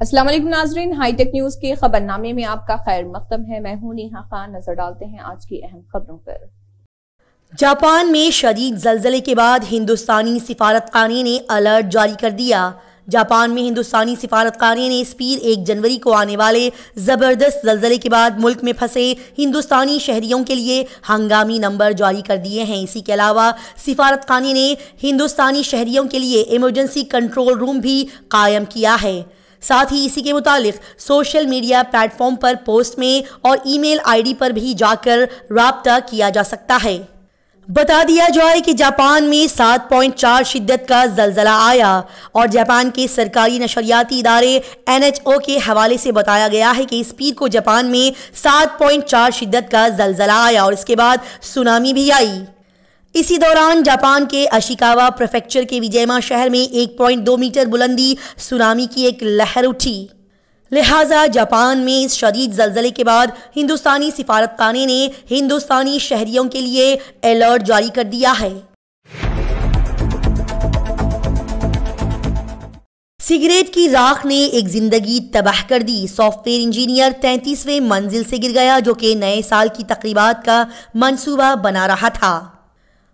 अस्सलाम वालेकुम नाजरीन, हाईटेक न्यूज के खबरनामे में आपका खैर मकदम है। मैं हूं नेहा खान। नजर डालते हैं आज की अहम खबरों पर। जापान में शदीद जलजले के बाद हिंदुस्तानी सिफारतखाने ने अलर्ट जारी कर दिया। जापान में हिंदुस्तानी सिफारतखाने ने इस पीर 1 जनवरी को आने वाले ज़बरदस्त जलजले के बाद मुल्क में फंसे हिंदुस्तानी शहरियों के लिए हंगामी नंबर जारी कर दिए हैं। इसी के अलावा सिफारतखाने ने हिंदुस्तानी शहरियों के लिए इमरजेंसी कंट्रोल रूम भी कायम किया है। साथ ही इसी के मुतालिक सोशल मीडिया प्लेटफॉर्म पर पोस्ट में और ईमेल आईडी पर भी जाकर राब्ता किया जा सकता है। बता दिया जाए कि जापान में 7.4 शिद्दत का जलजला आया और जापान के सरकारी नशरियाती इदारे NHO के हवाले से बताया गया है कि इस पीर को जापान में 7.4 शिद्दत का जलजला आया और इसके बाद सुनामी भी आई। इसी दौरान जापान के अशिकावा प्रेफेक्चर के विजयमा शहर में 1.2 मीटर बुलंदी सुनामी की एक लहर उठी। लिहाजा जापान में इस शदीद जलजले के बाद हिंदुस्तानी सिफारतखाने ने हिंदुस्तानी शहरियों के लिए अलर्ट जारी कर दिया है। सिगरेट की राख ने एक जिंदगी तबाह कर दी। सॉफ्टवेयर इंजीनियर 33वें मंजिल से गिर गया, जो कि नए साल की तकरीबात का मंसूबा बना रहा था।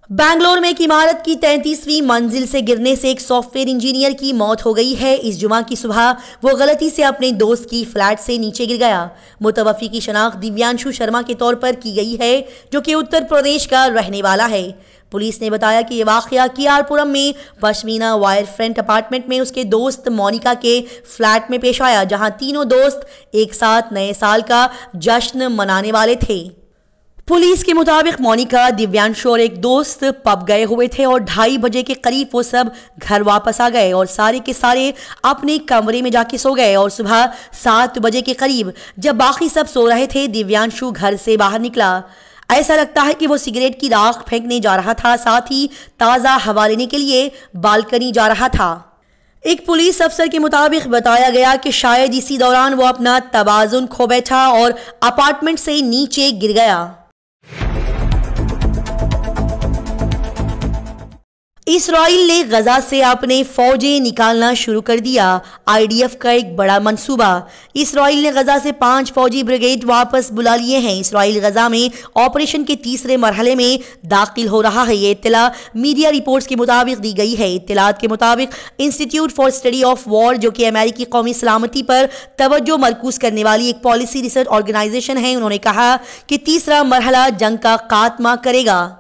बेंगलोर में एक इमारत की 33वीं मंजिल से गिरने से एक सॉफ्टवेयर इंजीनियर की मौत हो गई है। इस जुमा की सुबह वो गलती से अपने दोस्त की फ्लैट से नीचे गिर गया। मुतवफ़ी की शनाख्त दिव्यांशु शर्मा के तौर पर की गई है, जो कि उत्तर प्रदेश का रहने वाला है। पुलिस ने बताया कि यह वाक़या कियारपुरम में पश्मीना वायर फ्रंट अपार्टमेंट में उसके दोस्त मोनिका के फ्लैट में पेश आया, जहां तीनों दोस्त एक साथ नए साल का जश्न मनाने वाले थे। पुलिस के मुताबिक मोनिका, दिव्यांशु और एक दोस्त पब गए हुए थे और 2:30 बजे के करीब वो सब घर वापस आ गए और सारे के सारे अपने कमरे में जाके सो गए और सुबह 7 बजे के करीब जब बाकी सब सो रहे थे, दिव्यांशु घर से बाहर निकला। ऐसा लगता है कि वो सिगरेट की राख फेंकने जा रहा था, साथ ही ताज़ा हवा लेने के लिए बालकनी जा रहा था। एक पुलिस अफसर के मुताबिक बताया गया कि शायद इसी दौरान वो अपना तवाज़ुन खो बैठा और अपार्टमेंट से नीचे गिर गया। इसराइल ने गजा से अपने फौजें निकालना शुरू कर दिया। IDF का एक बड़ा मंसूबा। इसराइल ने गजा से 5 फौजी ब्रिगेड वापस बुला लिए हैं। इसराइल गजा में ऑपरेशन के तीसरे मरहले में दाखिल हो रहा है। ये इत्तला मीडिया रिपोर्ट्स के मुताबिक दी गई है। इत्तलात के मुताबिक institute for study of war, जो कि अमेरिकी कौमी सलामती पर तवज्जो मरकूज करने वाली एक पॉलिसी रिसर्च ऑर्गेनाइजेशन है, उन्होंने कहा कि तीसरा मरहला जंग का खात्मा करेगा।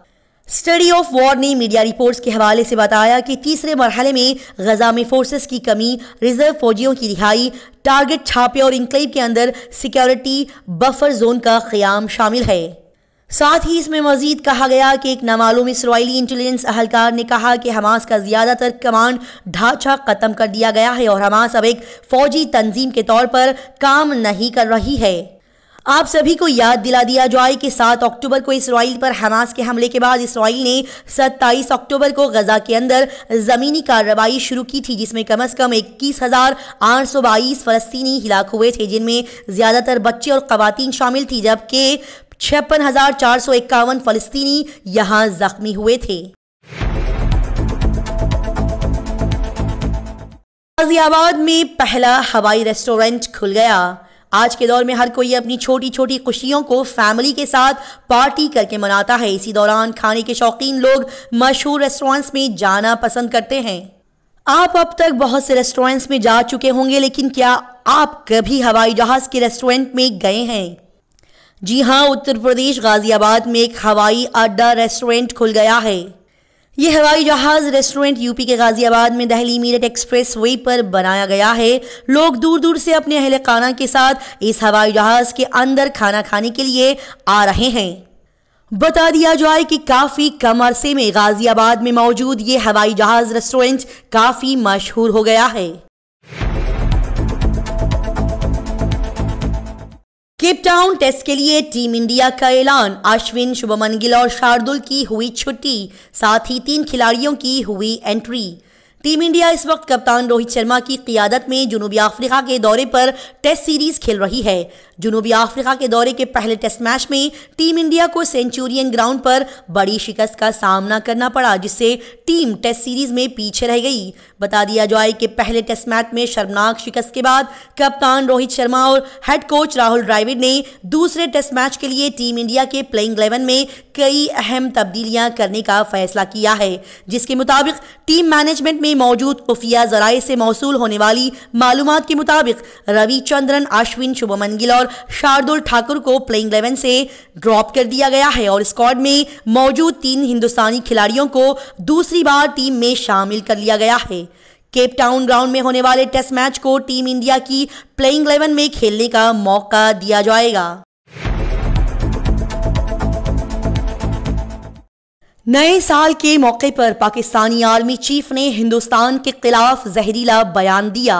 स्टडी ऑफ वॉर ने मीडिया रिपोर्ट्स के हवाले से बताया कि तीसरे मरहले में गजा में फोर्सेस की कमी, रिजर्व फौजियों की रिहाई, टारगेट छापे और इंक्लेव के अंदर सिक्योरिटी बफर जोन का क़याम शामिल है। साथ ही इसमें मजीद कहा गया कि एक नामालूम इसराइली इंटेलिजेंस अहलकार ने कहा कि हमास का ज़्यादातर कमांड ढांचा ख़त्म कर दिया गया है और हमास अब एक फ़ौजी तंजीम के तौर पर काम नहीं कर रही है। आप सभी को याद दिला दिया जाए कि 7 अक्टूबर को इसराइल पर हमास के हमले के बाद इसराइल ने 27 अक्टूबर को गजा के अंदर ज़मीनी कार्रवाई शुरू की थी, जिसमें कम से कम 21,822 फ़लस्तीनी हिलाक हुए थे, जिनमें ज़्यादातर बच्चे और ख़वातीन शामिल थी, जबकि 56,451 फ़लस्तीनी यहाँ जख्मी हुए थे। गाजियाबाद में पहला हवाई रेस्टोरेंट खुल गया। आज के दौर में हर कोई अपनी छोटी छोटी खुशियों को फैमिली के साथ पार्टी करके मनाता है। इसी दौरान खाने के शौकीन लोग मशहूर रेस्टोरेंट्स में जाना पसंद करते हैं। आप अब तक बहुत से रेस्टोरेंट्स में जा चुके होंगे, लेकिन क्या आप कभी हवाई जहाज के रेस्टोरेंट में गए हैं? जी हाँ, उत्तर प्रदेश गाजियाबाद में एक हवाई अड्डा रेस्टोरेंट खुल गया है। ये हवाई जहाज रेस्टोरेंट यूपी के गाजियाबाद में दिल्ली मीरठ एक्सप्रेस वे पर बनाया गया है। लोग दूर दूर से अपने अहले खाना के साथ इस हवाई जहाज के अंदर खाना खाने के लिए आ रहे हैं। बता दिया जाए कि काफी कम अरसे में गाजियाबाद में मौजूद ये हवाई जहाज रेस्टोरेंट काफी मशहूर हो गया है। केप टाउन टेस्ट के लिए टीम इंडिया का ऐलान। अश्विन, शुभमन गिल और शार्दुल की हुई छुट्टी, साथ ही 3 खिलाड़ियों की हुई एंट्री। टीम इंडिया इस वक्त कप्तान रोहित शर्मा की क़ियादत में जनूबी अफ्रीका के दौरे पर टेस्ट सीरीज खेल रही है। जुनूबी अफ्रीका के दौरे के पहले टेस्ट मैच में टीम इंडिया को सेंचुरियन ग्राउंड पर बड़ी शिकस्त का सामना करना पड़ा, जिससे टीम टेस्ट सीरीज में पीछे रह गई। बता दिया जाए कि पहले टेस्ट मैच में शर्मनाक शिकस्त के बाद कप्तान रोहित शर्मा और हेड कोच राहुल द्रविड़ ने दूसरे टेस्ट मैच के लिए टीम इंडिया के प्लेइंग 11 में कई अहम तब्दीलियां करने का फैसला किया है, जिसके मुताबिक टीम मैनेजमेंट में मौजूद खुफिया जराये से मौसूल होने वाली मालूमात के मुताबिक रविचंद्रन अश्विन, शुभमन गिल और शार्दुल ठाकुर को प्लेइंग 11 से ड्रॉप कर दिया गया है और स्क्वाड में मौजूद 3 हिंदुस्तानी खिलाड़ियों को दूसरी बार टीम में शामिल कर लिया गया है। केप टाउन ग्राउंड में होने वाले टेस्ट मैच को टीम इंडिया की प्लेइंग 11 में खेलने का मौका दिया जाएगा। नए साल के मौके पर पाकिस्तानी आर्मी चीफ ने हिंदुस्तान के खिलाफ जहरीला बयान दिया।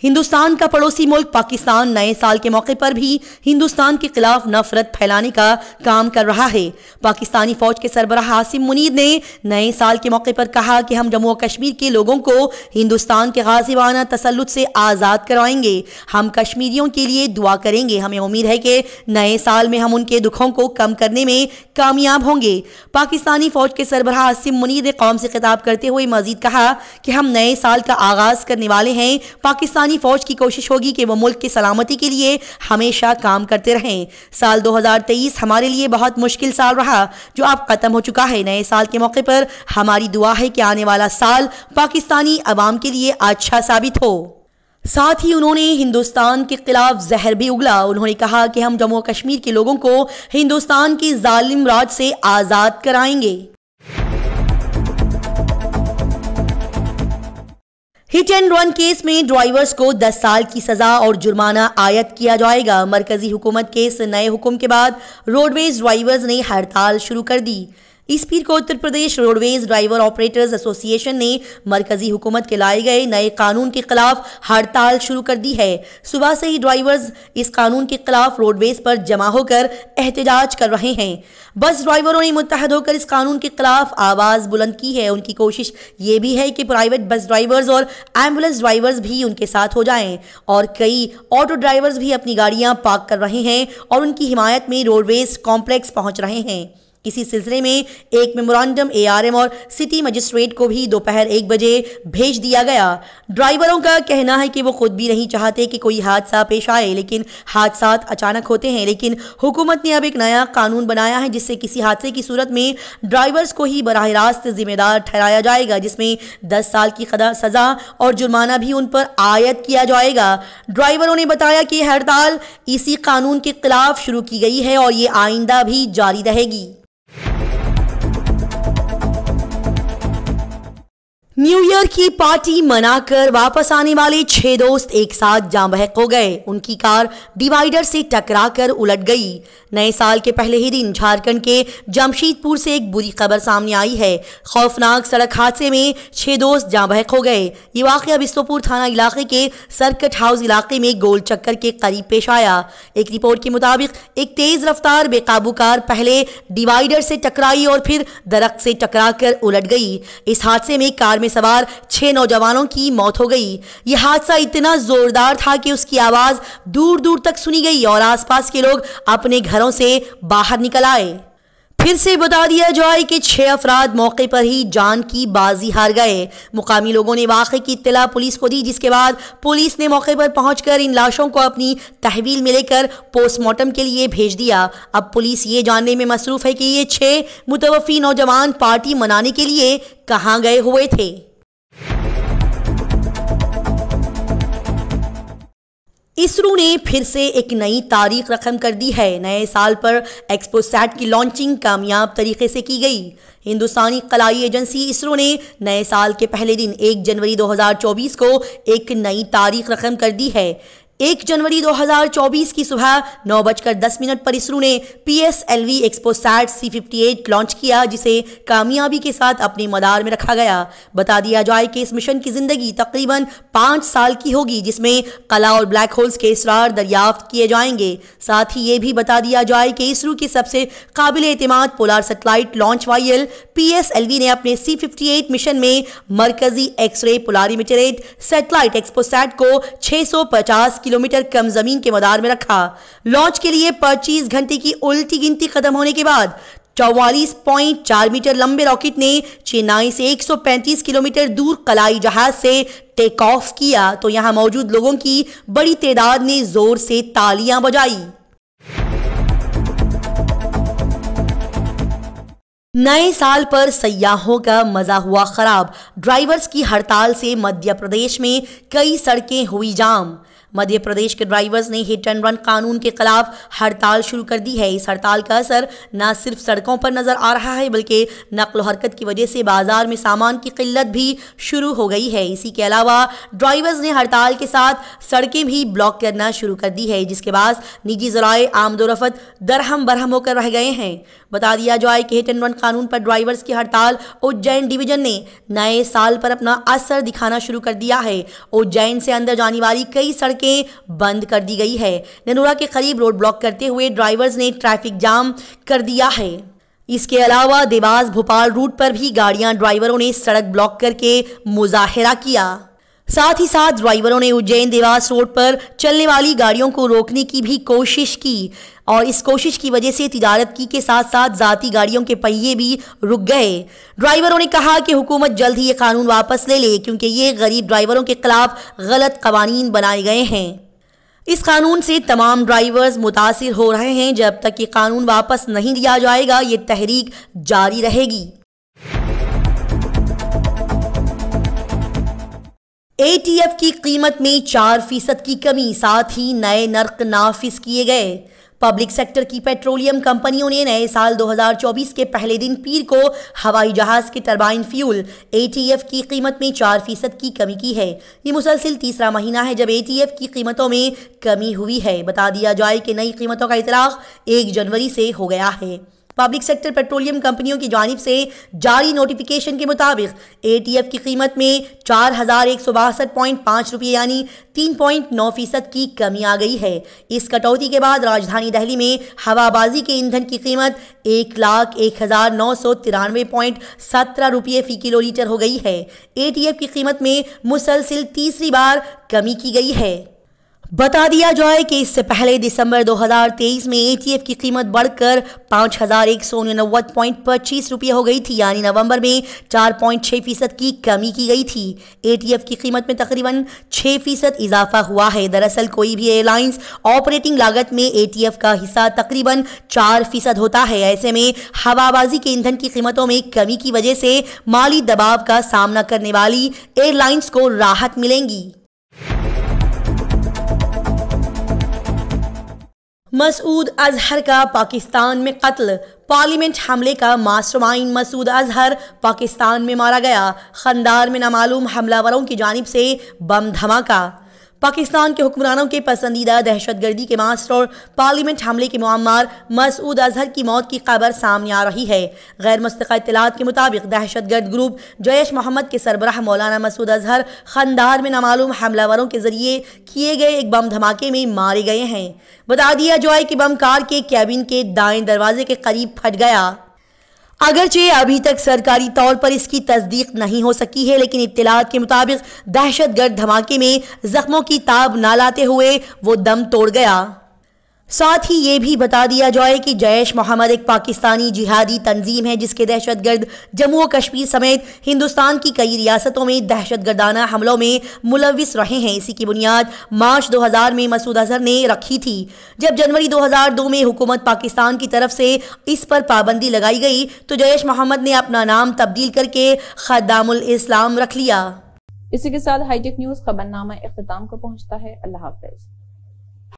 हिंदुस्तान का पड़ोसी मुल्क पाकिस्तान नए साल के मौके पर भी हिंदुस्तान के खिलाफ नफरत फैलाने का काम कर रहा है। पाकिस्तानी फौज के सरबराह आसिम मुनीर ने नए साल के मौके पर कहा कि हम जम्मू और कश्मीर के लोगों को हिंदुस्तान के गाजिबाना तसल्लुत से आज़ाद करवाएंगे। हम कश्मीरियों के लिए दुआ करेंगे। हमें उम्मीद है कि नए साल में हम उनके दुखों को कम करने में कामयाब होंगे। पाकिस्तानी फौज के सरबराह आसिम मुनीर ने कौम से खिताब करते हुए मजीद कहा कि हम नए साल का आगाज करने वाले हैं। पाकिस्तानी फौज की कोशिश होगी कि वो मुल्क की सलामती के लिए हमेशा काम करते रहें। साल 2023 हमारे लिए बहुत मुश्किल साल रहा जो अब खत्म हो चुका है। नए साल के मौके पर हमारी दुआ है कि आने वाला साल पाकिस्तानी अवाम के लिए अच्छा साबित हो। साथ ही उन्होंने हिंदुस्तान के खिलाफ जहर भी उगला। उन्होंने कहा कि हम जम्मू और कश्मीर के लोगों को हिंदुस्तान की जालिम राज से आजाद कराएंगे। हिट एंड रन केस में ड्राइवर्स को 10 साल की सजा और जुर्माना आयद किया जाएगा। मरकजी हुकूमत के इस नए हुक्म के बाद रोडवेज ड्राइवर्स ने हड़ताल शुरू कर दी। इस पीर को Uttar Pradesh roadways driver operators association ने मरकजी हुकूमत के लाए गए नए कानून के खिलाफ हड़ताल शुरू कर दी है। सुबह से ही ड्राइवर्स इस कानून के खिलाफ रोडवेज पर जमा होकर एहतजाज कर रहे हैं। बस ड्राइवरों ने मुत्तहद होकर इस कानून के खिलाफ आवाज बुलंद की है। उनकी कोशिश ये भी है कि प्राइवेट बस ड्राइवर्स और एम्बुलेंस ड्राइवर्स भी उनके साथ हो जाएं और कई ऑटो ड्राइवर्स भी अपनी गाड़ियां पार्क कर रहे हैं और उनकी हिमायत में रोडवेज कॉम्प्लेक्स पहुंच रहे हैं। इसी सिलसिले में एक मेमोरेंडम एआरएम और सिटी मजिस्ट्रेट को भी दोपहर 1 बजे भेज दिया गया। ड्राइवरों का कहना है कि वो खुद भी नहीं चाहते कि कोई हादसा पेश आए, लेकिन हादसा अचानक होते हैं। लेकिन हुकूमत ने अब एक नया कानून बनाया है जिससे किसी हादसे की सूरत में ड्राइवर्स को ही बराह रास्त जिम्मेदार ठहराया जाएगा, जिसमें 10 साल की सजा और जुर्माना भी उन पर आयद किया जाएगा। ड्राइवरों ने बताया कि हड़ताल इसी कानून के खिलाफ शुरू की गई है और ये आइंदा भी जारी रहेगी। न्यू ईयर की पार्टी मनाकर वापस आने वाले 6 दोस्त एक साथ जाम बहक हो गए। उनकी कार डिवाइडर से टकराकर उलट गई। नए साल के पहले ही दिन झारखंड के जमशेदपुर से एक बुरी खबर सामने आई है। खौफनाक सड़क हादसे में 6 दोस्त जाम बहक हो गए। ये वाकया बिस्तोपुर थाना इलाके के सर्किट हाउस इलाके में गोल चक्कर के करीब पेश आया। एक रिपोर्ट के मुताबिक एक तेज रफ्तार बेकाबू कार पहले डिवाइडर से टकराई और फिर दरख्त से टकराकर उलट गई। इस हादसे में कार में सवार 6 नौजवानों की मौत हो गई। यह हादसा इतना जोरदार था कि उसकी आवाज दूर दूर तक सुनी गई और आसपास के लोग अपने घरों से बाहर निकल आए। फिर से बता दिया जाए कि 6 अफराद मौके पर ही जान की बाजी हार गए। मुकामी लोगों ने वाक़े की इत्तला पुलिस को दी, जिसके बाद पुलिस ने मौके पर पहुंचकर इन लाशों को अपनी तहवील में लेकर पोस्टमार्टम के लिए भेज दिया। अब पुलिस ये जानने में मसरूफ है कि ये 6 मुतवफ़ी नौजवान पार्टी मनाने के लिए कहां गए हुए थे। इसरो ने फिर से एक नई तारीख रकम कर दी है। नए साल पर एक्सपोसैट की लॉन्चिंग कामयाब तरीके से की गई। हिंदुस्तानी खलाई एजेंसी इसरो ने नए साल के पहले दिन 1 जनवरी 2024 को एक नई तारीख रकम कर दी है। 1 जनवरी 2024 की सुबह 9:10 पर इसरो ने PSLV एक्सपोसैट C58 लॉन्च किया, जिसे कामयाबी के साथ अपने मदार में रखा गया। बता दिया जाए कि इस मिशन की जिंदगी तकरीबन 5 साल की होगी, जिसमें कला और ब्लैक होल्स के इसरार दरियाफ्त किए जाएंगे। साथ ही ये भी बता दिया जाए कि इसरो की सबसे काबिल एतमाद polar satellite launch vehicle PSLV ने अपने C58 मिशन में मरकजी एक्सरे पोलरीमीटर सैटेलाइट एक्सपोसैट को 650 किलोमीटर कम जमीन के मदार में रखा। लॉन्च के लिए 25 घंटे की उल्टी गिनती खत्म होने के बाद 44.4 मीटर लंबे रॉकेट ने चेन्नई से 135 किलोमीटर दूर कलाई जहाज से टेक ऑफ किया तो यहां मौजूद लोगों की बड़ी तादाद ने जोर से तालियां बजाई। नए साल पर सयाहों का मजा हुआ खराब। ड्राइवर्स की हड़ताल से मध्य प्रदेश में कई सड़कें हुई जाम। मध्य प्रदेश के ड्राइवर्स ने हिट एंड रन कानून के खिलाफ हड़ताल शुरू कर दी है। इस हड़ताल का असर न सिर्फ सड़कों पर नजर आ रहा है बल्कि नक्ल हरकत की वजह से बाजार में सामान की किल्लत भी शुरू हो गई है। इसी के अलावा ड्राइवर्स ने हड़ताल के साथ सड़कें भी ब्लॉक करना शुरू कर दी है, जिसके बाद निजी ज़राए आमदोरफत दरहम बरहम होकर रह गए हैं। बता दिया जाए कि हिट एंड रन कानून पर ड्राइवर्स की हड़ताल उज्जैन डिवीजन ने नए साल पर अपना असर दिखाना शुरू कर दिया है। उज्जैन से अंदर जाने वाली कई सड़कें बंद कर दी गई है। ननूरा के करीब रोड ब्लॉक करते हुए ड्राइवर्स ने ट्रैफिक जाम कर दिया है। इसके अलावा देवास भोपाल रूट पर भी गाड़ियां ड्राइवरों ने सड़क ब्लॉक करके मुजाहिरा किया। साथ ही साथ ड्राइवरों ने उज्जैन देवास रोड पर चलने वाली गाड़ियों को रोकने की भी कोशिश की और इस कोशिश की वजह से तिजारत की के साथ साथ जाती गाड़ियों के पहिए भी रुक गए। ड्राइवरों ने कहा कि हुकूमत जल्द ही ये कानून वापस ले ले क्योंकि ये गरीब ड्राइवरों के खिलाफ गलत कवानीन बनाए गए हैं। इस कानून से तमाम ड्राइवर्स मुतासिर हो रहे हैं। जब तक ये कानून वापस नहीं लिया जाएगा ये तहरीक जारी रहेगी। एटीएफ की कीमत में 4% की कमी, साथ ही नए नर्क नाफिज किए गए। पब्लिक सेक्टर की पेट्रोलियम कंपनियों ने नए साल 2024 के पहले दिन पीर को हवाई जहाज के टरबाइन फ्यूल एटीएफ की कीमत में 4% की कमी की है। ये मुसलसिल तीसरा महीना है जब एटीएफ की कीमतों में कमी हुई है। बता दिया जाए कि नई कीमतों का इतलाक 1 जनवरी से हो गया है। पब्लिक सेक्टर पेट्रोलियम कंपनियों की जानिब से जारी नोटिफिकेशन के मुताबिक एटीएफ की कीमत में 4162.5 रुपये यानी 3.9% की कमी आ गई है। इस कटौती के बाद राजधानी दिल्ली में हवाबाजी के ईंधन की कीमत 1,01,993.17 रुपये फी किलो लीटर हो गई है। एटीएफ की कीमत में मुसलसिल तीसरी बार कमी की गई है। बता दिया जाए कि इससे पहले दिसंबर 2023 में एटीएफ की कीमत बढ़कर 5,199.25 रुपये हो गई थी, यानी नवंबर में 4.6% की कमी की गई थी। एटीएफ की कीमत में तकरीबन 6% इजाफा हुआ है। दरअसल कोई भी एयरलाइंस ऑपरेटिंग लागत में एटीएफ का हिस्सा तकरीबन 4% होता है। ऐसे में हवाबाजी के ईंधन की कीमतों में कमी की वजह से माली दबाव का सामना करने वाली एयरलाइंस को राहत मिलेगी। मसूद अजहर का पाकिस्तान में कत्ल। पार्लियामेंट हमले का मास्टरमाइंड मसूद अजहर पाकिस्तान में मारा गया। खंदार में नामालूम हमलावरों की जानिब से बम धमाका। पाकिस्तान के हुक्मरानों के पसंदीदा दहशतगर्दी के मास्टर और पार्लियामेंट हमले के मुअम्मर मसूद अजहर की मौत की खबर सामने आ रही है। गैर मुस्तक़िल इत्तलात के मुताबिक दहशतगर्द ग्रुप जैश मोहम्मद के सरबराह मौलाना मसूद अजहर खंदार में नामालूम हमलावरों के जरिए किए गए एक बम धमाके में मारे गए हैं। बता दिया जाए कि बम कार के कैबिन के दाएं दरवाजे के करीब फट गया। अगरचे अभी तक सरकारी तौर पर इसकी तस्दीक नहीं हो सकी है, लेकिन इत्तलात के मुताबिक दहशतगर्द धमाके में जख्मों की ताब न लाते हुए वो दम तोड़ गया। साथ ही ये भी बता दिया जाए कि जैश मोहम्मद एक पाकिस्तानी जिहादी तंजीम है जिसके दहशतगर्द जम्मू और कश्मीर समेत हिंदुस्तान की कई रियासतों में दहशतगर्दाना हमलों में मुलविस रहे हैं। इसी की बुनियाद मार्च 2000 में मसूद अजहर ने रखी थी। जब जनवरी 2002 में हुकूमत पाकिस्तान की तरफ से इस पर पाबंदी लगाई गई तो जैश मोहम्मद ने अपना नाम तब्दील करके खद्दामुल इस्लाम रख लिया। इसी के साथ हाईटेक न्यूज खबरनामा इख्तिताम को पहुंचता है। अल्लाह हाफिज।